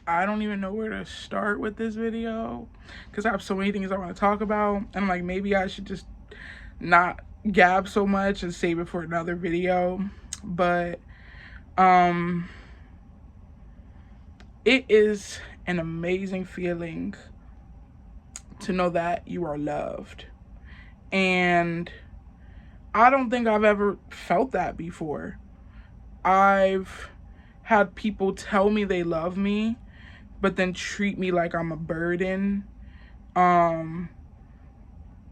I don't even know where to start with this video because I have so many things I want to talk about. And I'm like, maybe I should just not gab so much and save it for another video. But um it is an amazing feeling to know that you are loved. And I don't think I've ever felt that before. I've had people tell me they love me, but then treat me like I'm a burden. Um,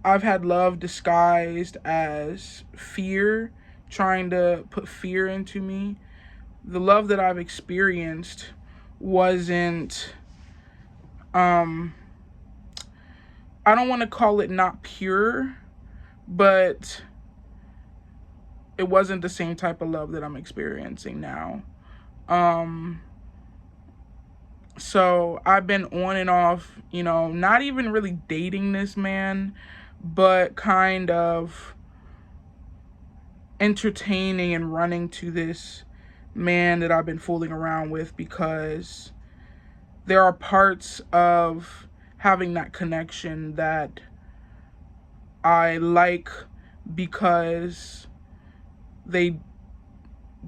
I've had love disguised as fear, trying to put fear into me. The love that I've experienced wasn't, um, I don't want to call it not pure, but it wasn't the same type of love that I'm experiencing now. Um, so I've been on and off, not even really dating this man, but kind of entertaining and running to this man that I've been fooling around with because there are parts of having that connection that I like because they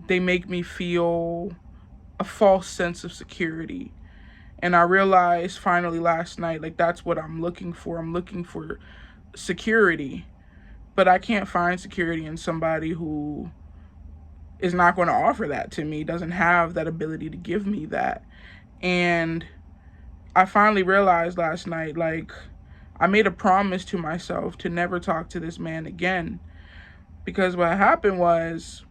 they make me feel a false sense of security. And I realized finally last night, like, that's what I'm looking for. I'm looking for security, but I can't find security in somebody who is not going to offer that to me, doesn't have that ability to give me that. And I finally realized last night, like, I made a promise to myself to never talk to this man again. Because what happened was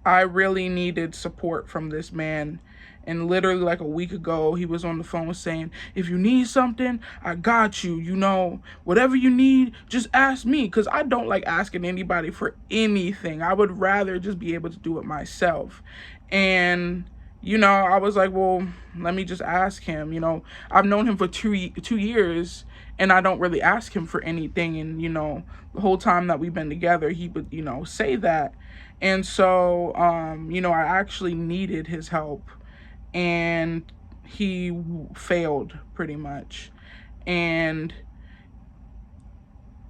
I really needed support from this man. And literally, like a week ago, he was on the phone saying, if you need something, I got you. Whatever you need, just ask me. Because I don't like asking anybody for anything. I would rather just be able to do it myself. And, I was like, well, let me just ask him. I've known him for 2 years, and I don't really ask him for anything. And, the whole time that we've been together, he would, say that. And so, I actually needed his help, and he failed pretty much. And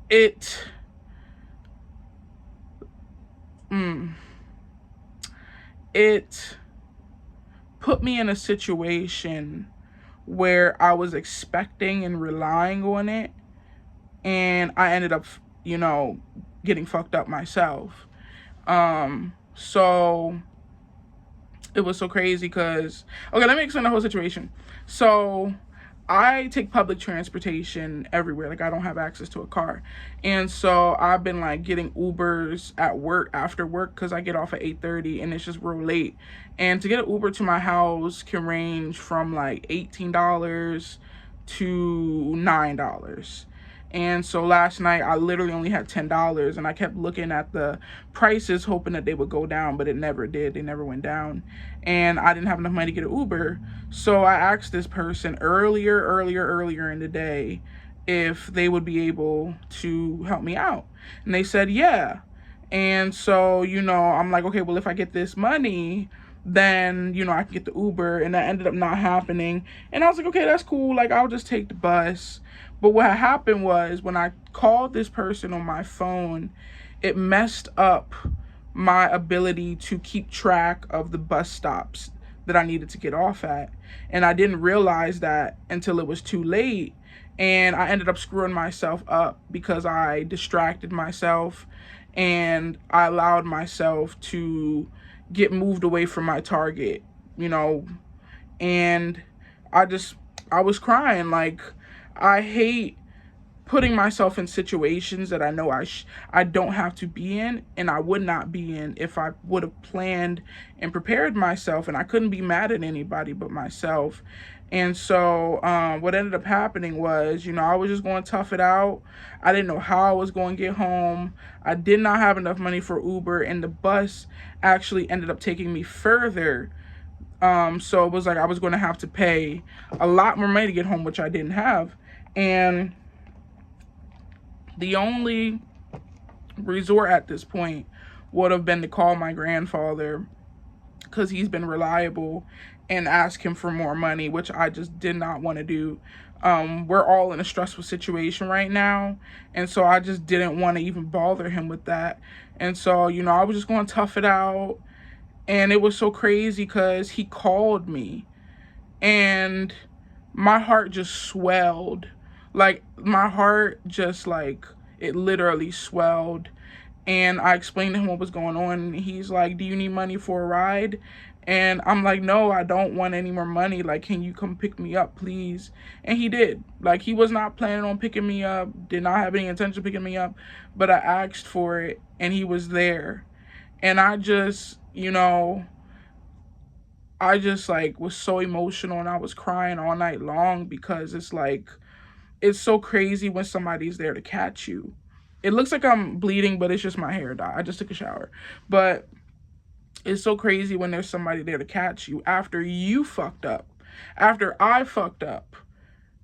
it, mm, it put me in a situation where I was expecting and relying on it, and I ended up, getting fucked up myself. So it was so crazy because, okay, let me explain the whole situation. So I take public transportation everywhere. Like, I don't have access to a car. And so I've been like getting Ubers at work after work because I get off at 8:30 and it's just real late. And to get an Uber to my house can range from like $18 to $9. And so last night I literally only had $10, and I kept looking at the prices hoping that they would go down, but it never did. They never went down. And I didn't have enough money to get an Uber. So I asked this person earlier in the day if they would be able to help me out. And they said, yeah. And so, I'm like, okay, well, if I get this money, then, I can get the Uber. And that ended up not happening. And I was like, okay, that's cool. Like, I'll just take the bus. But what happened was when I called this person on my phone, it messed up my ability to keep track of the bus stops that I needed to get off at. And I didn't realize that until it was too late. And I ended up screwing myself up because I distracted myself and I allowed myself to get moved away from my target, and I just, I was crying. Like, I hate putting myself in situations that I know I don't have to be in, and I would not be in if I would have planned and prepared myself, and I couldn't be mad at anybody but myself. And so what ended up happening was, I was just going to tough it out. I didn't know how I was going to get home. I did not have enough money for Uber, and the bus actually ended up taking me further. So it was like I was going to have to pay a lot more money to get home, which I didn't have. And the only resort at this point would have been to call my grandfather because he's been reliable and ask him for more money, which I just did not want to do. We're all in a stressful situation right now, and so I just didn't want to even bother him with that. And so, I was just going to tough it out. And it was so crazy because he called me, and my heart just swelled. Like, my heart just, like, it literally swelled. And I explained to him what was going on. And he's like, do you need money for a ride? And I'm like, no, I don't want any more money. Like, can you come pick me up, please? And he did. Like, he was not planning on picking me up, did not have any intention of picking me up, but I asked for it, and he was there. And I just, like was so emotional, and I was crying all night long, because it's like, it's so crazy when somebody's there to catch you. It looks like I'm bleeding, but it's just my hair dye. I just took a shower. But it's so crazy when there's somebody there to catch you after you fucked up. After I fucked up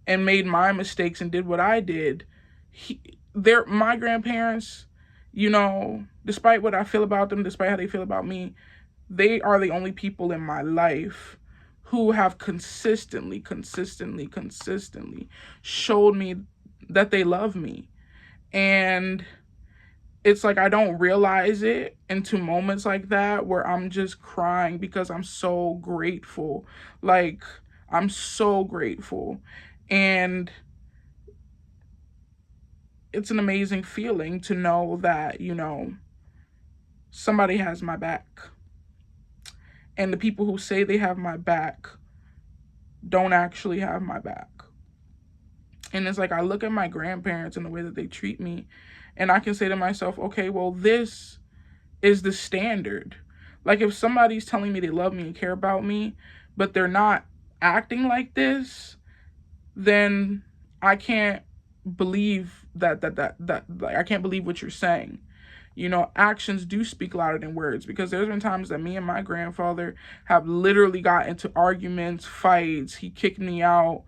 and made my mistakes and did what I did. My grandparents, despite what I feel about them, despite how they feel about me, they are the only people in my life who have consistently showed me that they love me. And it's like, I don't realize it into moments like that where I'm just crying because I'm so grateful. Like, I'm so grateful. And it's an amazing feeling to know that, somebody has my back. And the people who say they have my back don't actually have my back. And it's like, I look at my grandparents and the way that they treat me, and I can say to myself, okay, well, this is the standard. Like, if somebody's telling me they love me and care about me, but they're not acting like this, then I can't believe that like, I can't believe what you're saying. Actions do speak louder than words, because there's been times that me and my grandfather have literally got into arguments, fights. He kicked me out.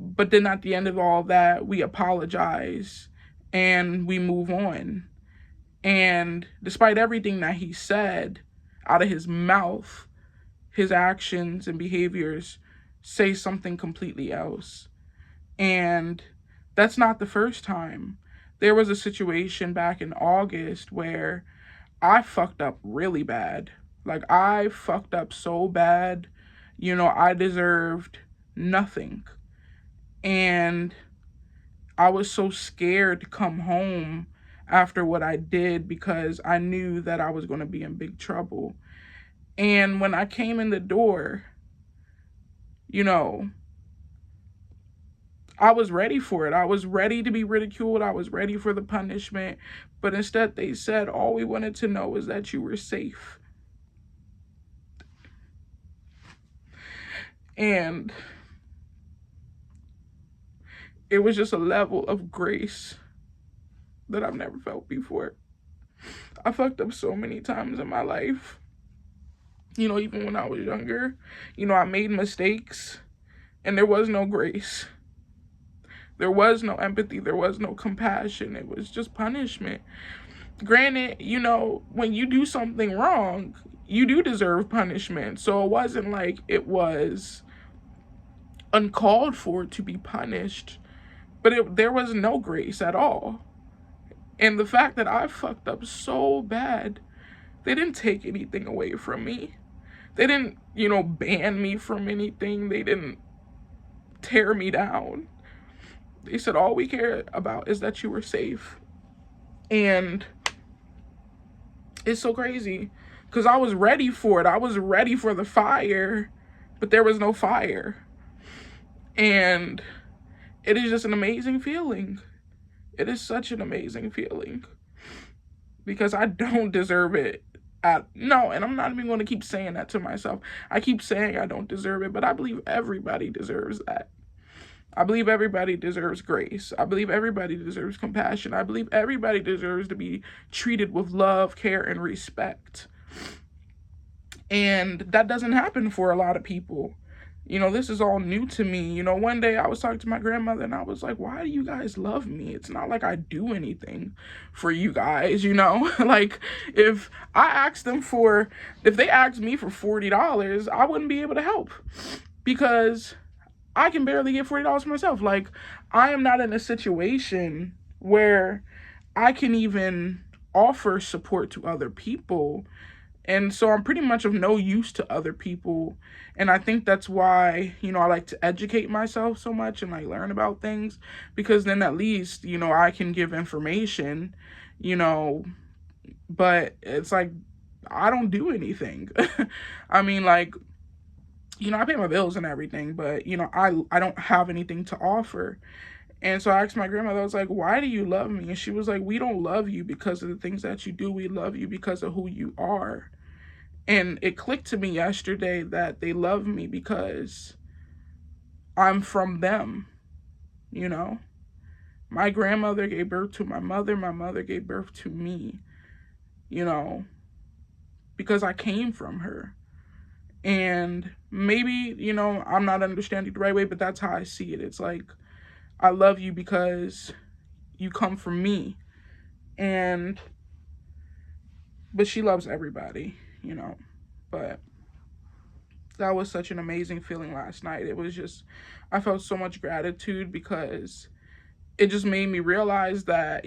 But then at the end of all that, we apologize and we move on. And despite everything that he said out of his mouth, his actions and behaviors say something completely else. And that's not the first time. There was a situation back in August where I fucked up really bad. Like, I fucked up so bad, I deserved nothing. And I was so scared to come home after what I did, because I knew that I was going to be in big trouble. And when I came in the door, I was ready for it. I was ready to be ridiculed. I was ready for the punishment. But instead, they said, all we wanted to know is that you were safe. And it was just a level of grace that I've never felt before. I fucked up so many times in my life. Even when I was younger, I made mistakes, and there was no grace. There was no empathy. There was no compassion. It was just punishment. Granted, when you do something wrong, you do deserve punishment. So it wasn't like it was uncalled for to be punished, but there was no grace at all. And the fact that I fucked up so bad, they didn't take anything away from me. They didn't, ban me from anything. They didn't tear me down. They said, all we care about is that you were safe. And it's so crazy, because I was ready for it. I was ready for the fire, but there was no fire. And it is just an amazing feeling. It is such an amazing feeling, because I don't deserve it. No, and I'm not even going to keep saying that to myself. I keep saying I don't deserve it, but I believe everybody deserves that. I believe everybody deserves grace. I believe everybody deserves compassion. I believe everybody deserves to be treated with love, care, and respect. And that doesn't happen for a lot of people. This is all new to me. One day I was talking to my grandmother and I was like, why do you guys love me? It's not like I do anything for you guys, Like, if they asked me for $40, I wouldn't be able to help because I can barely get $40 for myself. Like, I am not in a situation where I can even offer support to other people. And so I'm pretty much of no use to other people. And I think that's why, I like to educate myself so much and like learn about things, because then at least, I can give information, you know, but it's like, I don't do anything. I mean, like, I pay my bills and everything, but, I don't have anything to offer. And so I asked my grandmother, I was like, why do you love me? And she was like, we don't love you because of the things that you do. We love you because of who you are. And it clicked to me yesterday that they love me because I'm from them, My grandmother gave birth to my mother gave birth to me, because I came from her. And maybe, I'm not understanding the right way, but that's how I see it. It's like, I love you because you come from me. But she loves everybody, But that was such an amazing feeling last night. It was just, I felt so much gratitude because it just made me realize that,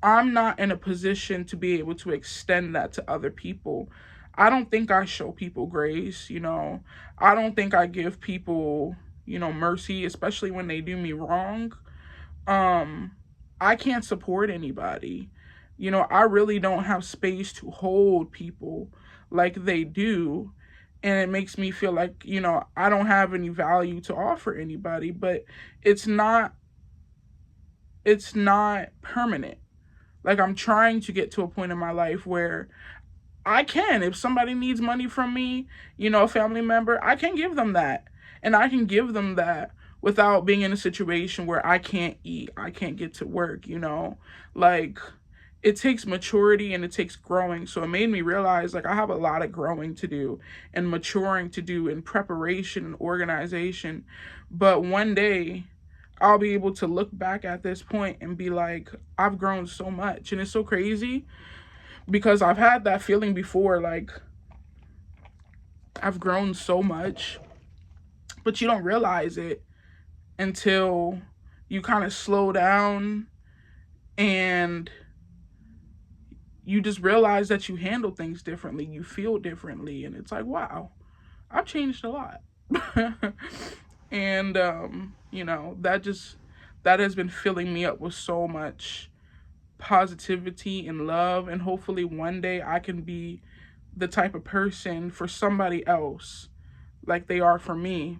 I'm not in a position to be able to extend that to other people. I don't think I show people grace, I don't think I give people, mercy, especially when they do me wrong. I can't support anybody. I really don't have space to hold people like they do. And it makes me feel like, I don't have any value to offer anybody, but it's not permanent. Like, I'm trying to get to a point in my life where I can, if somebody needs money from me, a family member, I can give them that. And I can give them that without being in a situation where I can't eat, I can't get to work, Like, it takes maturity and it takes growing. So it made me realize, like, I have a lot of growing to do and maturing to do in preparation and organization. But one day I'll be able to look back at this point and be like, I've grown so much. And it's so crazy because I've had that feeling before, like, I've grown so much, but you don't realize it until you kind of slow down and you just realize that you handle things differently, you feel differently, and it's like, wow, I've changed a lot. And that has been filling me up with so much positivity and love, and hopefully one day I can be the type of person for somebody else like they are for me.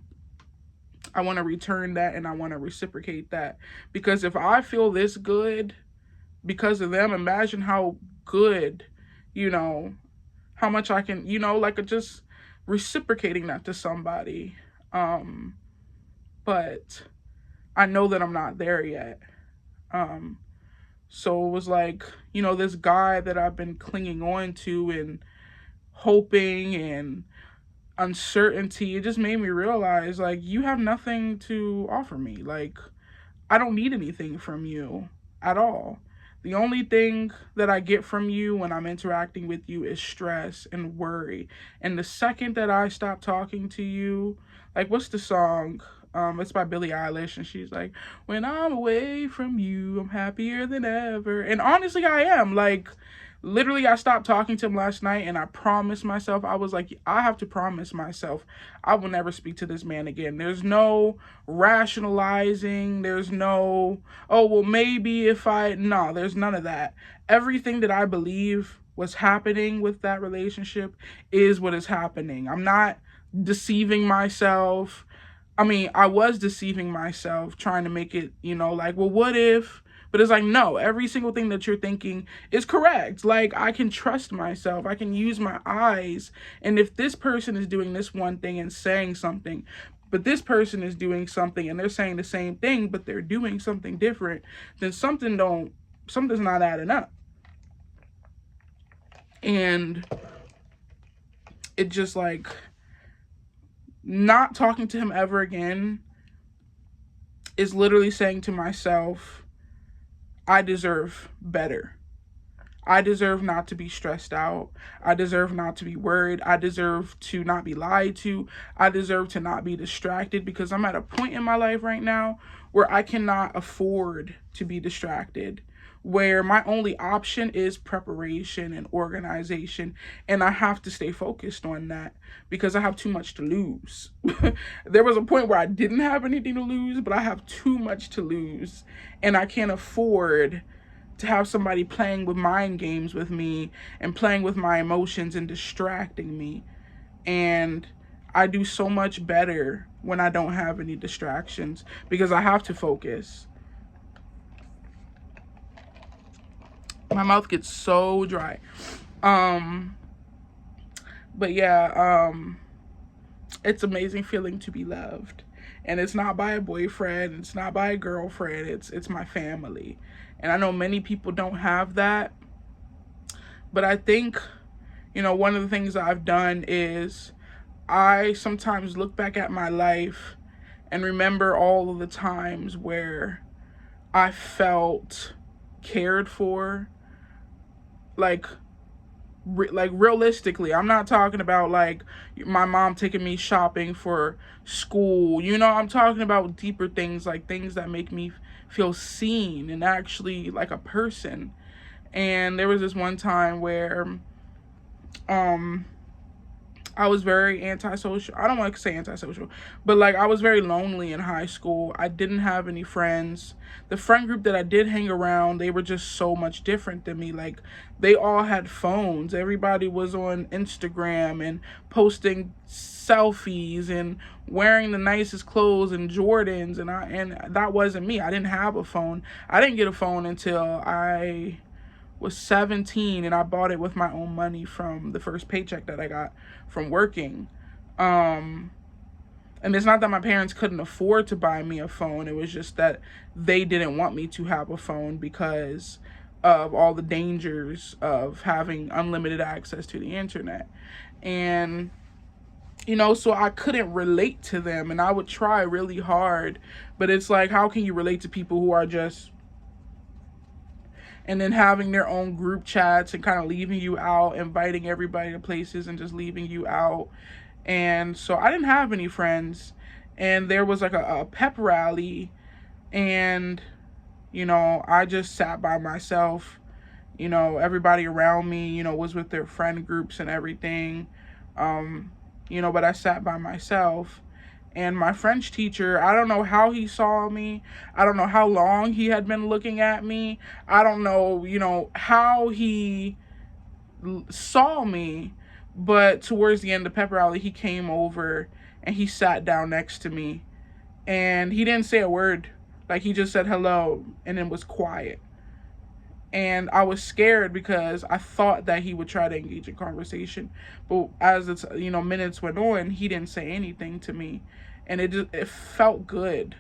I want to return that and I want to reciprocate that, because if I feel this good because of them, imagine how good, how much I can, like, just reciprocating that to somebody. But I know that I'm not there yet. So it was like, this guy that I've been clinging on to and hoping and uncertainty, it just made me realize, like, you have nothing to offer me. Like, I don't need anything from you at all. The only thing that I get from you when I'm interacting with you is stress and worry. And the second that I stop talking to you, like, what's the song? It's by Billie Eilish, and she's like, when I'm away from you, I'm happier than ever. And honestly, I am. Like, literally, I stopped talking to him last night, and I promised myself, I was like, I have to promise myself I will never speak to this man again. There's no rationalizing. There's no, oh, well, maybe if no, there's none of that. Everything that I believe was happening with that relationship is what is happening. I'm not deceiving myself. I mean, I was deceiving myself trying to make it, like, well, what if? But it's like, no, every single thing that you're thinking is correct. Like, I can trust myself. I can use my eyes. And if this person is doing this one thing and saying something, but this person is doing something and they're saying the same thing, but they're doing something different, then something's not adding up. And it just, like, Not talking to him ever again is literally saying to myself, I deserve better. I deserve not to be stressed out. I deserve not to be worried. I deserve to not be lied to. I deserve to not be distracted, because I'm at a point in my life right now where I cannot afford to be distracted, where my only option is preparation and organization. And I have to stay focused on that because I have too much to lose. There was a point where I didn't have anything to lose, but I have too much to lose. And I can't afford to have somebody playing with mind games with me and playing with my emotions and distracting me. And I do so much better when I don't have any distractions because I have to focus. My mouth gets so dry. Um, but yeah, it's amazing feeling to be loved. And it's not by a boyfriend, it's not by a girlfriend, it's my family. And I know many people don't have that. But I think, one of the things I've done is I sometimes look back at my life and remember all of the times where I felt cared for. Like realistically, I'm not talking about like my mom taking me shopping for school. I'm talking about deeper things, like things that make me feel seen and actually like a person. And there was this one time where um I was very antisocial. I don't want to say antisocial, but like I was very lonely in high school. I didn't have any friends. The friend group that I did hang around, they were just so much different than me. Like they all had phones. Everybody was on Instagram and posting selfies and wearing the nicest clothes and Jordans, and that wasn't me. I didn't have a phone. I didn't get a phone until I was 17, and I bought it with my own money from the first paycheck that I got from working. And it's not that my parents couldn't afford to buy me a phone. It was just that they didn't want me to have a phone because of all the dangers of having unlimited access to the internet. And so I couldn't relate to them, and I would try really hard, but it's like, how can you relate to people who are just, and then having their own group chats and kind of leaving you out, inviting everybody to places and just leaving you out. And so I didn't have any friends, and there was like a pep rally, and I just sat by myself. Everybody around me was with their friend groups and everything. But I sat by myself. And my French teacher, I don't know how he saw me. I don't know how long he had been looking at me. I don't know, how he saw me. But towards the end of pep rally, he came over and he sat down next to me. And he didn't say a word. Like, he just said hello and then was quiet. And I was scared because I thought that he would try to engage in conversation. But as it's, minutes went on, he didn't say anything to me. And it felt good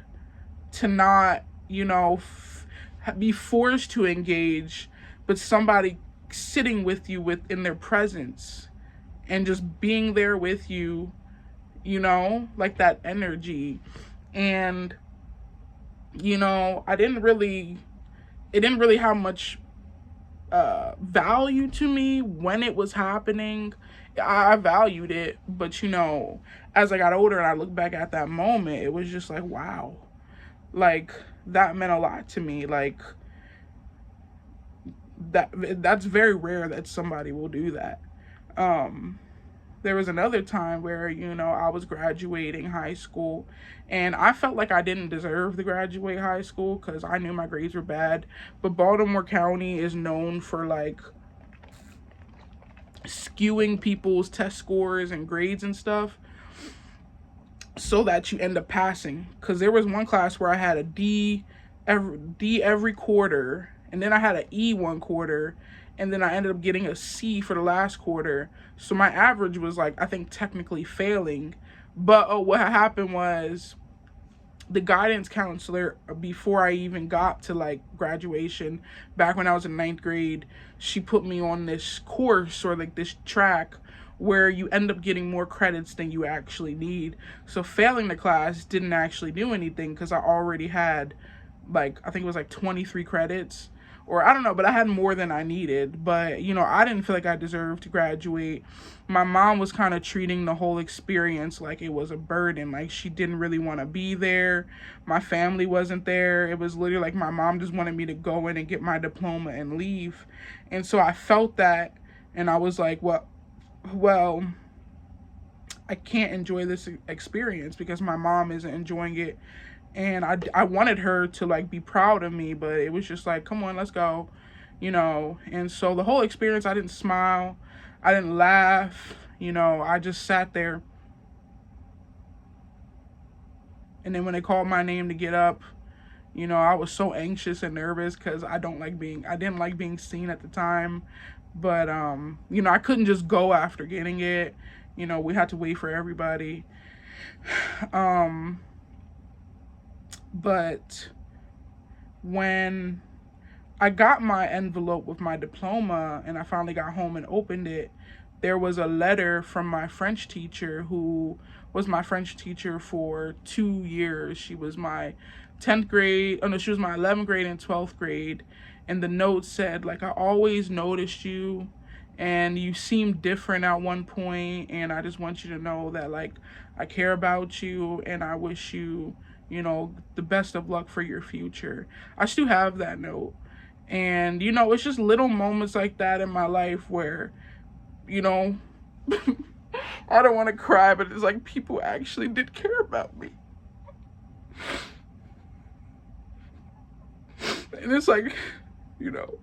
to not, be forced to engage, but somebody sitting with you in their presence and just being there with you, like that energy. And, it didn't really have much value to me when it was happening. I valued it, but as I got older and I look back at that moment, it was just like, wow, like that meant a lot to me. Like that's very rare that somebody will do that. There was another time where, I was graduating high school and I felt like I didn't deserve to graduate high school because I knew my grades were bad. But Baltimore County is known for like skewing people's test scores and grades and stuff so that you end up passing. Because there was one class where I had a D every quarter, and then I had an E one quarter, and then I ended up getting a C for the last quarter. So my average was like, I think technically failing. But what happened was the guidance counselor, before I even got to like graduation, back when I was in ninth grade, she put me on this course or like this track where you end up getting more credits than you actually need. So failing the class didn't actually do anything because I already had, like, I think it was like 23 credits, or I don't know, but I had more than I needed. But, you know, I didn't feel like I deserved to graduate. My mom was kind of treating the whole experience like it was a burden. Like, she didn't really want to be there. My family wasn't there. It was literally like my mom just wanted me to go in and get my diploma and leave. And so I felt that, and I was like, well, I can't enjoy this experience because my mom isn't enjoying it. And I wanted her to like be proud of me, but it was just like, come on, let's go, you know. And so the whole experience, I didn't smile, I didn't laugh, you know, I just sat there. And then when they called my name to get up, you know, I was so anxious and nervous because I didn't like being seen at the time. But you know, I couldn't just go after getting it. You know, we had to wait for everybody. um but when I got my envelope with my diploma and I finally got home and opened it, there was a letter from my French teacher, who was my French teacher for 2 years. She was my 10th grade, oh no, she was my 11th grade and 12th grade. And the note said, like, I always noticed you and you seemed different at one point, and I just want you to know that, like, I care about you and I wish you, you know, the best of luck for your future. I still have that note. And, you know, it's just little moments like that in my life where, you know, I don't want to cry, but it's like people actually did care about me. And it's like, you know,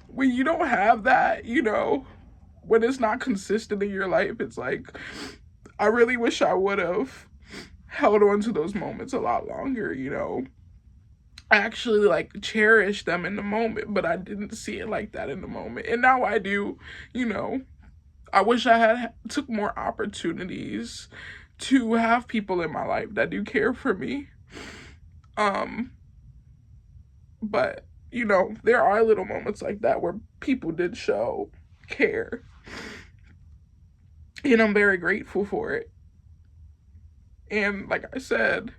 when you don't have that, you know, when it's not consistent in your life, it's like, I really wish I would have held on to those moments a lot longer, you know. I actually like cherished them in the moment, but I didn't see it like that in the moment. And now I do, you know. I wish I had took more opportunities to have people in my life that do care for me. But, you know, there are little moments like that where people did show care. And I'm very grateful for it. And like I said,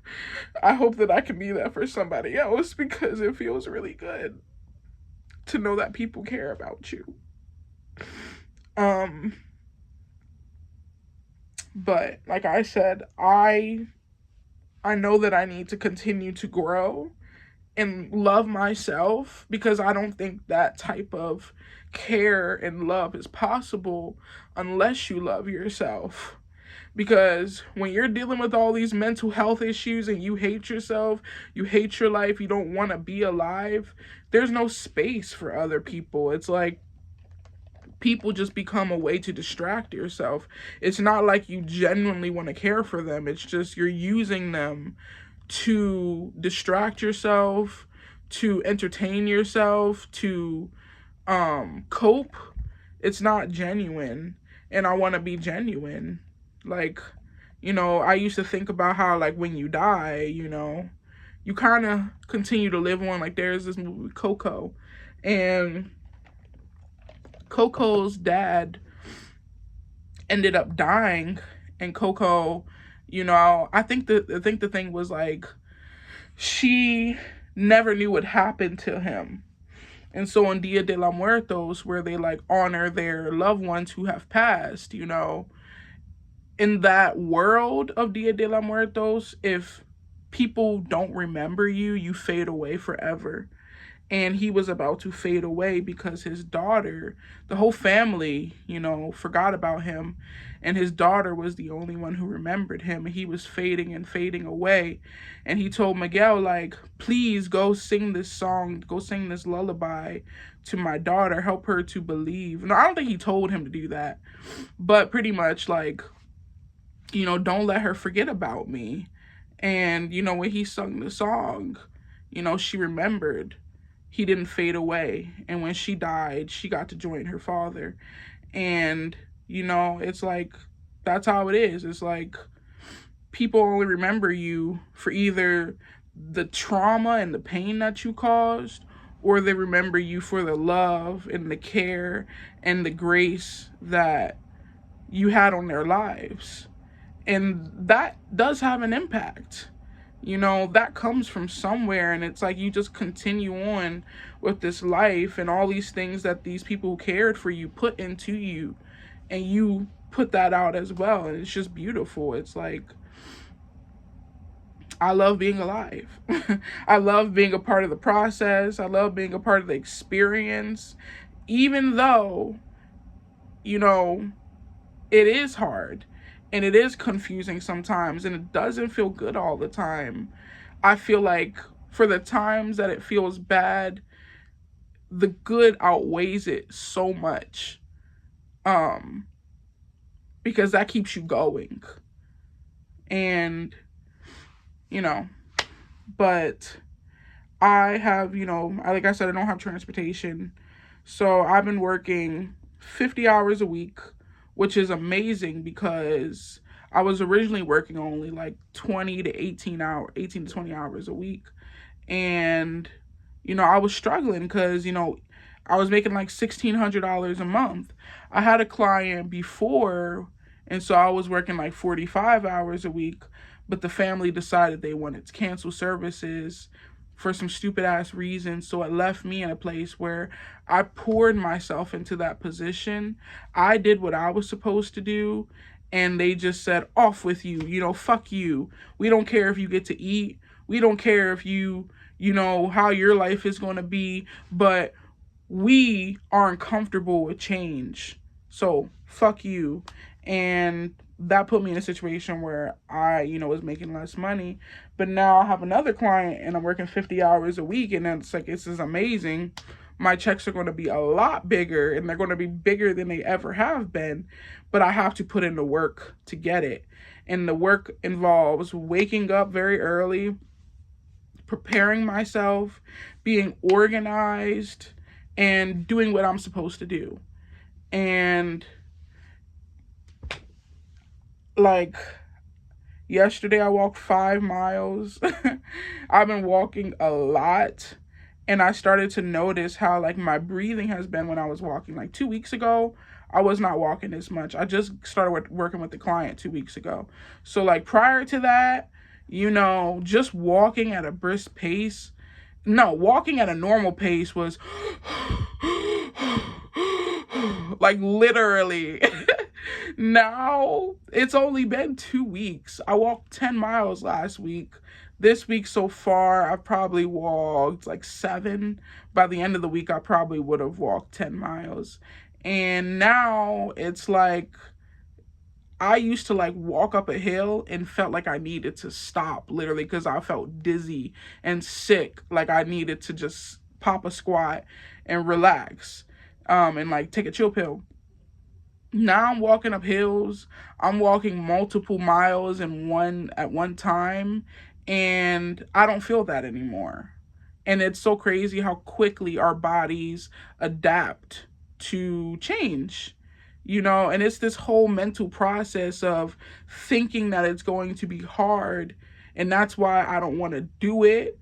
I hope that I can be that for somebody else, because it feels really good to know that people care about you. But like I said, I know that I need to continue to grow and love myself, because I don't think that type of care and love is possible unless you love yourself. Because when you're dealing with all these mental health issues and you hate yourself, you hate your life, you don't want to be alive, there's no space for other people. It's like people just become a way to distract yourself. It's not like you genuinely want to care for them. It's just you're using them to distract yourself, to entertain yourself, to cope. It's not genuine. And I want to be genuine. Like, you know, I used to think about how, like, when you die, you know, you kind of continue to live on. Like, there's this movie, Coco, and Coco's dad ended up dying, and Coco, you know, I think the thing was, like, she never knew what happened to him. And so on Dia de los Muertos, where they, like, honor their loved ones who have passed, you know, in that world of Dia de los Muertos, if people don't remember you, you fade away forever. And he was about to fade away because his daughter, the whole family, you know, forgot about him. And his daughter was the only one who remembered him. And he was fading and fading away. And he told Miguel, like, please go sing this song, go sing this lullaby to my daughter, help her to believe. No, I don't think he told him to do that. But pretty much, like, you know, don't let her forget about me. And, you know, when he sung the song, you know, she remembered. He didn't fade away. And when she died, she got to join her father. And, you know, it's like, that's how it is. It's like, people only remember you for either the trauma and the pain that you caused, or they remember you for the love and the care and the grace that, you had on their lives. And that does have an impact. That comes from somewhere, and it's like you just continue on with this life and all these things that these people who cared for you put into you, and you put that out as well. And it's just beautiful. It's like, I love being alive. I love being a part of the process. I love being a part of the experience, even though, it is hard and it is confusing sometimes and it doesn't feel good all the time. I feel like for the times that it feels bad, the good outweighs it so much. Because that keeps you going. And, but I have, like I said, I don't have transportation. So I've been working 50 hours a week, which is amazing because I was originally working only like 18 to 20 hours a week. And, I was struggling because, I was making like $1,600 a month. I had a client before, and so I was working like 45 hours a week, but the family decided they wanted to cancel services for some stupid ass reasons. So it left me in a place where I poured myself into that position. I did what I was supposed to do, and they just said, off with you, fuck you. We don't care if you get to eat. We don't care if how your life is going to be, but we aren't comfortable with change. So fuck you. And that put me in a situation where I, was making less money. But now I have another client and I'm working 50 hours a week, and it's like, this is amazing. My checks are going to be a lot bigger, and they're going to be bigger than they ever have been. But I have to put in the work to get it. And the work involves waking up very early, preparing myself, being organized, and doing what I'm supposed to do. And like yesterday I walked 5 miles. I've been walking a lot, and I started to notice how like my breathing has been when I was walking. Like 2 weeks ago, I was not walking as much. I just started working with the client 2 weeks ago. So like prior to that, just walking at a brisk pace. No, walking at a normal pace was like literally. Now it's only been 2 weeks. I walked 10 miles last week. This week so far, I've probably walked like 7. By the end of the week, I probably would have walked 10 miles. And now it's like, I used to like walk up a hill and felt like I needed to stop literally because I felt dizzy and sick. Like I needed to just pop a squat and relax, and like take a chill pill. Now I'm walking up hills. I'm walking multiple miles at one time, and I don't feel that anymore. And it's so crazy how quickly our bodies adapt to change. And it's this whole mental process of thinking that it's going to be hard, and that's why I don't want to do it.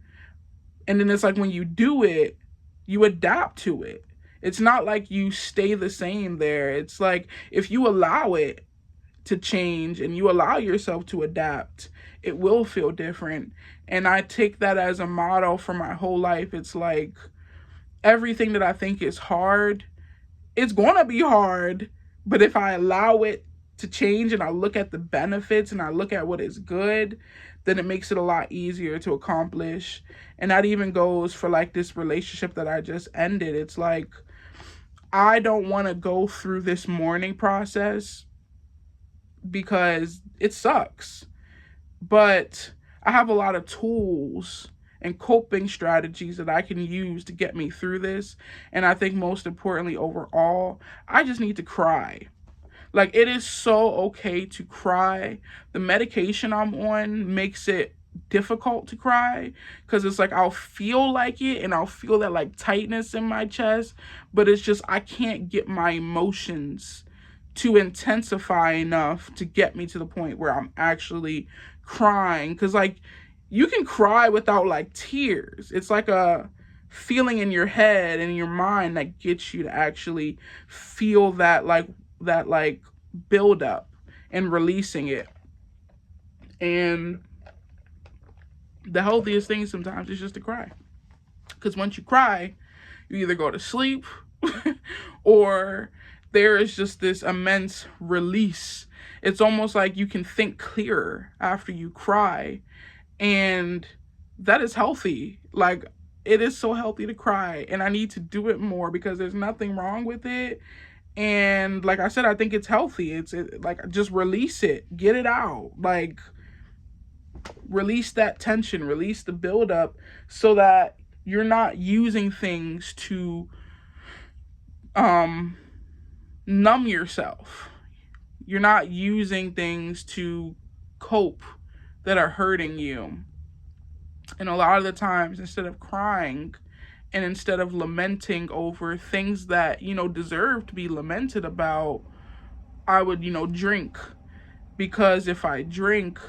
And then it's like when you do it, you adapt to it. It's not like you stay the same there. It's like if you allow it to change and you allow yourself to adapt, it will feel different. And I take that as a motto for my whole life. It's like everything that I think is hard, it's going to be hard. But if I allow it to change and I look at the benefits and I look at what is good, then it makes it a lot easier to accomplish. And that even goes for like this relationship that I just ended. It's like, I don't want to go through this mourning process because it sucks. But I have a lot of tools and coping strategies that I can use to get me through this. And I think most importantly, overall, I just need to cry. Like, it is so okay to cry. The medication I'm on makes it difficult to cry because it's like I'll feel like it and I'll feel that like tightness in my chest, but it's just I can't get my emotions to intensify enough to get me to the point where I'm actually crying. Because like you can cry without like tears. It's like a feeling in your head and in your mind that gets you to actually feel that buildup and releasing it. And the healthiest thing sometimes is just to cry. Because once you cry, you either go to sleep or there is just this immense release. It's almost like you can think clearer after you cry. And that is healthy. Like, it is so healthy to cry. And I need to do it more because there's nothing wrong with it. And like I said, I think it's healthy. It's like, just release it. Get it out. Like, release that tension. Release the buildup so that you're not using things to numb yourself. You're not using things to cope that are hurting you. And a lot of the times, instead of crying and instead of lamenting over things that, deserve to be lamented about, I would, drink. Because if I drink,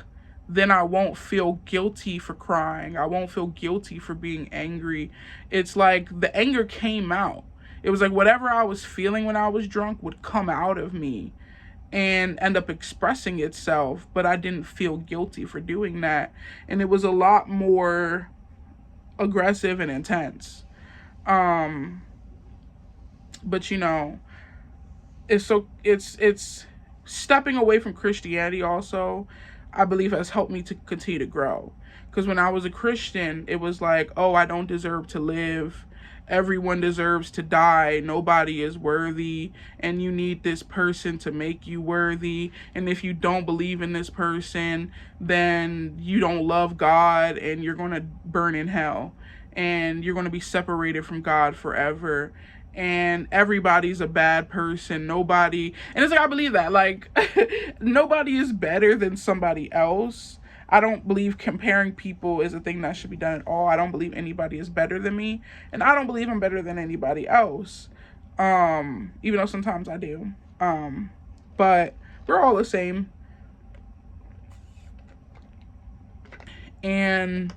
then I won't feel guilty for crying. I won't feel guilty for being angry. It's like the anger came out. It was like whatever I was feeling when I was drunk would come out of me and end up expressing itself, but I didn't feel guilty for doing that. And it was a lot more aggressive and intense. But it's stepping away from Christianity also, I believe, has helped me to continue to grow. Because when I was a Christian, it was like, oh, I don't deserve to live. Everyone deserves to die. Nobody is worthy. And you need this person to make you worthy. And if you don't believe in this person, then you don't love God and you're going to burn in hell. And you're going to be separated from God forever. And everybody's a bad person. Nobody. And it's like, I believe that. Like, nobody is better than somebody else. I don't believe comparing people is a thing that should be done at all. I don't believe anybody is better than me. And I don't believe I'm better than anybody else. Even though sometimes I do. But we're all the same. And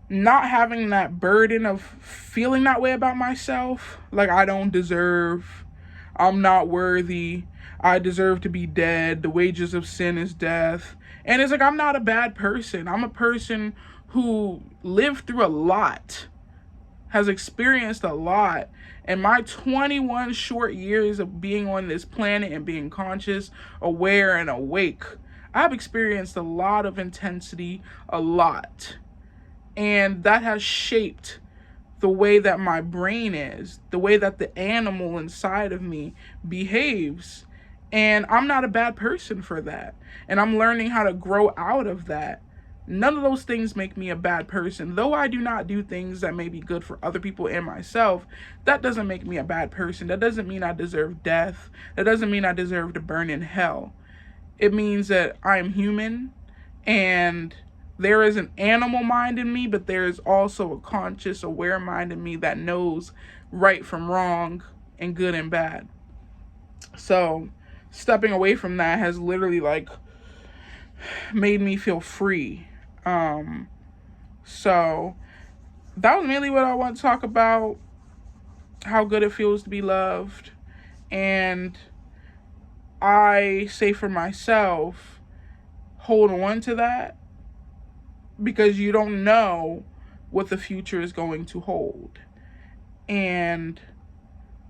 not having that burden of feeling that way about myself. Like, I don't deserve. I'm not worthy. I deserve to be dead. The wages of sin is death. And it's like, I'm not a bad person. I'm a person who lived through a lot, has experienced a lot. And my 21 short years of being on this planet and being conscious, aware, and awake, I've experienced a lot of intensity, a lot. And that has shaped the way that my brain is, the way that the animal inside of me behaves. And I'm not a bad person for that. And I'm learning how to grow out of that. None of those things make me a bad person. Though I do not do things that may be good for other people and myself, that doesn't make me a bad person. That doesn't mean I deserve death. That doesn't mean I deserve to burn in hell. It means that I am human and there is an animal mind in me, but there is also a conscious, aware mind in me that knows right from wrong and good and bad. So stepping away from that has literally like made me feel free. So that was mainly what I want to talk about, how good it feels to be loved. And I say for myself, hold on to that, because you don't know what the future is going to hold. And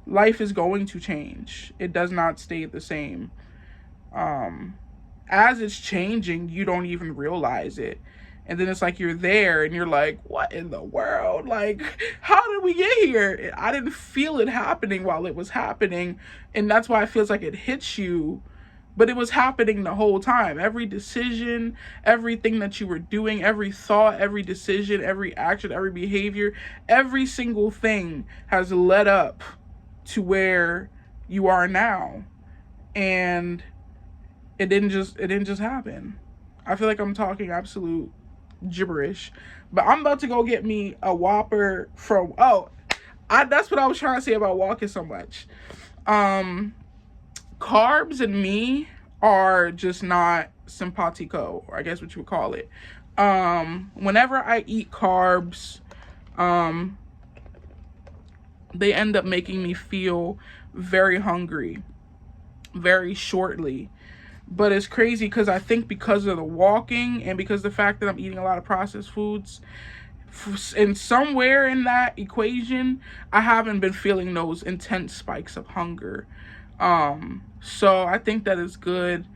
life is going to change. It does not stay the same. As it's changing, you don't even realize it. And then it's like you're there and you're like, what in the world? Like, how did we get here? I didn't feel it happening while it was happening. And that's why it feels like it hits you. But it was happening the whole time. Every decision, everything that you were doing, every thought, every decision, every action, every behavior, every single thing has led up to where you are now. And it didn't just happen. I feel like I'm talking absolute gibberish. But I'm about to go get me a Whopper from that's what I was trying to say about walking so much. Carbs and me are just not simpatico, or I guess what you would call it. Whenever I eat carbs, they end up making me feel very hungry. very shortly. But it's crazy because I think because of the walking and because the fact that I'm eating a lot of processed foods, and somewhere in that equation, I haven't been feeling those intense spikes of hunger. So I think that is good.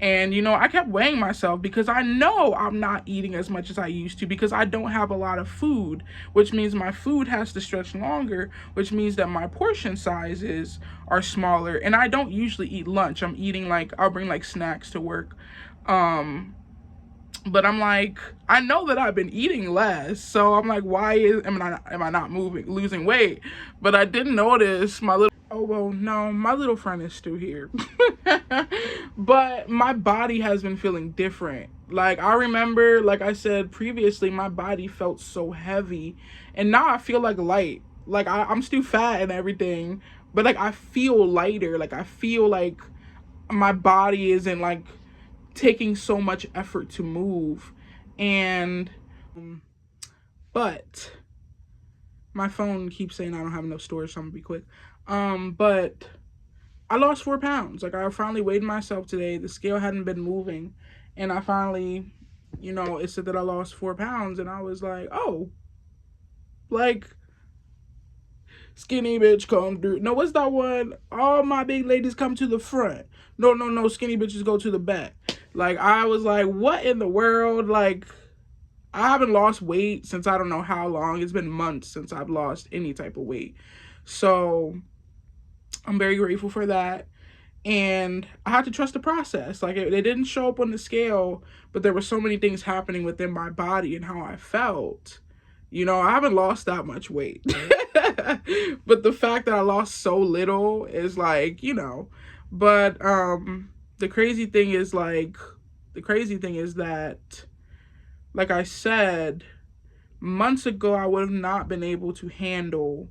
And I kept weighing myself because I know I'm not eating as much as I used to because I don't have a lot of food, which means my food has to stretch longer, which means that my portion sizes are smaller. And I don't usually eat lunch. I'm eating I'll bring snacks to work. But I'm like, I know that I've been eating less, so I'm like, why am I not losing weight? But I didn't notice my little, oh well, no, my little friend is still here. But my body has been feeling different. I remember, like I said previously, my body felt so heavy, and now I feel light. I'm still fat and everything, but I feel lighter. I feel like my body isn't taking so much effort to move. And but my phone keeps saying I don't have enough storage, so I'm gonna be quick. But I lost 4 pounds. I finally weighed myself today. The scale hadn't been moving, and I finally, it said that I lost 4 pounds, and I was like, oh, skinny bitch come through. No, what's that one? All my big ladies come to the front. No, skinny bitches go to the back. I was like, what in the world? I haven't lost weight since I don't know how long. It's been months since I've lost any type of weight. So I'm very grateful for that. And I had to trust the process. It didn't show up on the scale, but there were so many things happening within my body and how I felt. I haven't lost that much weight. But the fact that I lost so little is but the crazy thing is that, like I said, months ago I would have not been able to handle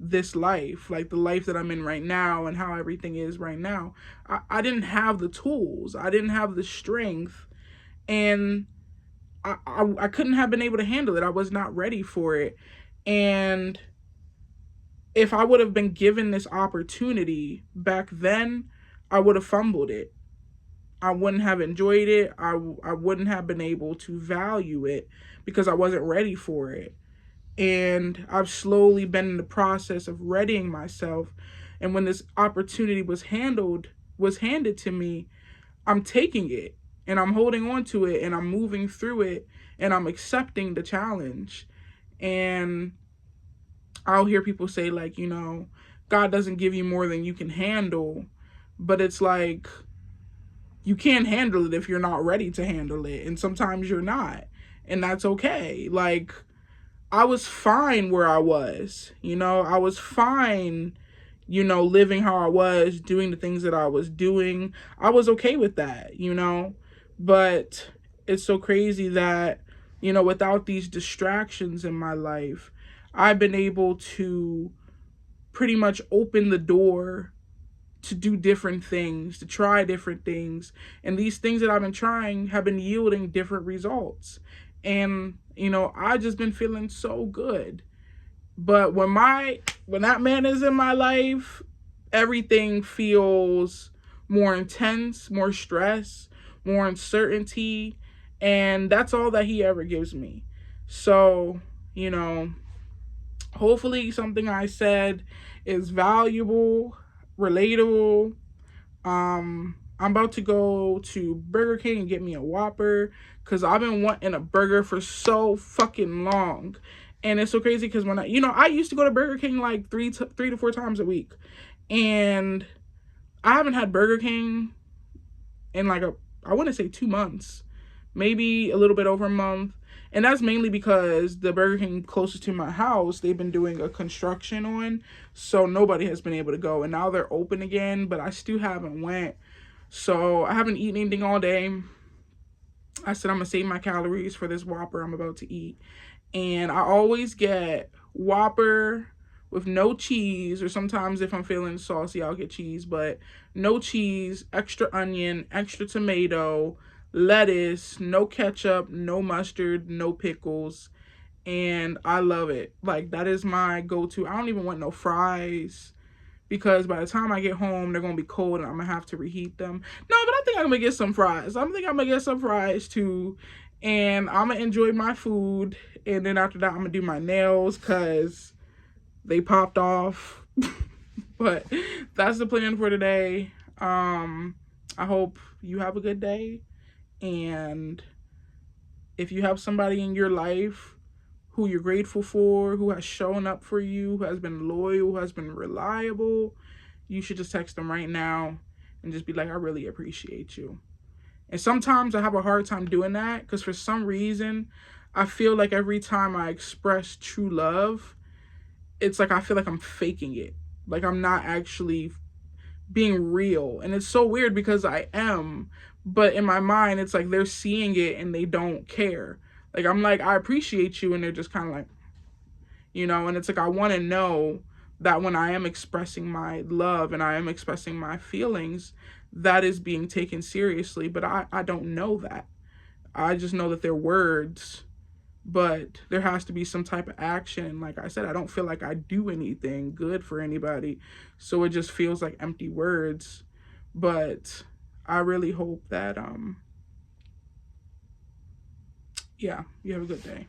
this life, the life that I'm in right now and how everything is right now. I didn't have the tools. I didn't have the strength, and I couldn't have been able to handle it. I was not ready for it. And if I would have been given this opportunity back then, I would have fumbled it. I wouldn't have enjoyed it. I wouldn't have been able to value it because I wasn't ready for it. And I've slowly been in the process of readying myself. And when this opportunity was handed to me, I'm taking it and I'm holding on to it and I'm moving through it and I'm accepting the challenge. And I'll hear people say God doesn't give you more than you can handle, but it's you can't handle it if you're not ready to handle it. And sometimes you're not, and that's okay. I was fine where I was, I was fine, living how I was, doing the things that I was doing. I was okay with that, but it's so crazy that, without these distractions in my life, I've been able to pretty much open the door to do different things, to try different things. And these things that I've been trying have been yielding different results. And, I've just been feeling so good. But when that man is in my life, everything feels more intense, more stress, more uncertainty. And that's all that he ever gives me. So, hopefully something I said is valuable, relatable. I'm about to go to Burger King and get me a Whopper because I've been wanting a burger for so fucking long. And it's so crazy because when I used to go to Burger King 3 to 4 times a week. And I haven't had Burger King in I want to say 2 months, maybe a little bit over a month. And that's mainly because the Burger King closest to my house, they've been doing a construction on, so nobody has been able to go. And now they're open again, but I still haven't went. So I haven't eaten anything all day. I said I'm going to save my calories for this Whopper I'm about to eat. And I always get Whopper with no cheese, or sometimes if I'm feeling saucy, I'll get cheese, but no cheese, extra onion, extra tomato, lettuce, no ketchup, no mustard, no pickles. And I love it. That is my go-to. I don't even want no fries. because by the time I get home, they're going to be cold and I'm going to have to reheat them. No, but I think I'm going to get some fries. I think I'm going to get some fries too. And I'm going to enjoy my food. And then after that, I'm going to do my nails because they popped off. But that's the plan for today. I hope you have a good day. And if you have somebody in your life who you're grateful for, who has shown up for you, who has been loyal, who has been reliable, you should just text them right now and just be like, I really appreciate you. And sometimes I have a hard time doing that because for some reason, I feel like every time I express true love, it's like I feel like I'm faking it. Like I'm not actually being real. And it's so weird because I am, but in my mind, it's like they're seeing it and they don't care. Like I'm like, I appreciate you, and they're just kind of like, and it's like I want to know that when I am expressing my love and I am expressing my feelings, that is being taken seriously. But I don't know that. I just know that they're words, but there has to be some type of action. Like I said, I don't feel like I do anything good for anybody. So it just feels like empty words. But I really hope that, yeah, you have a good day.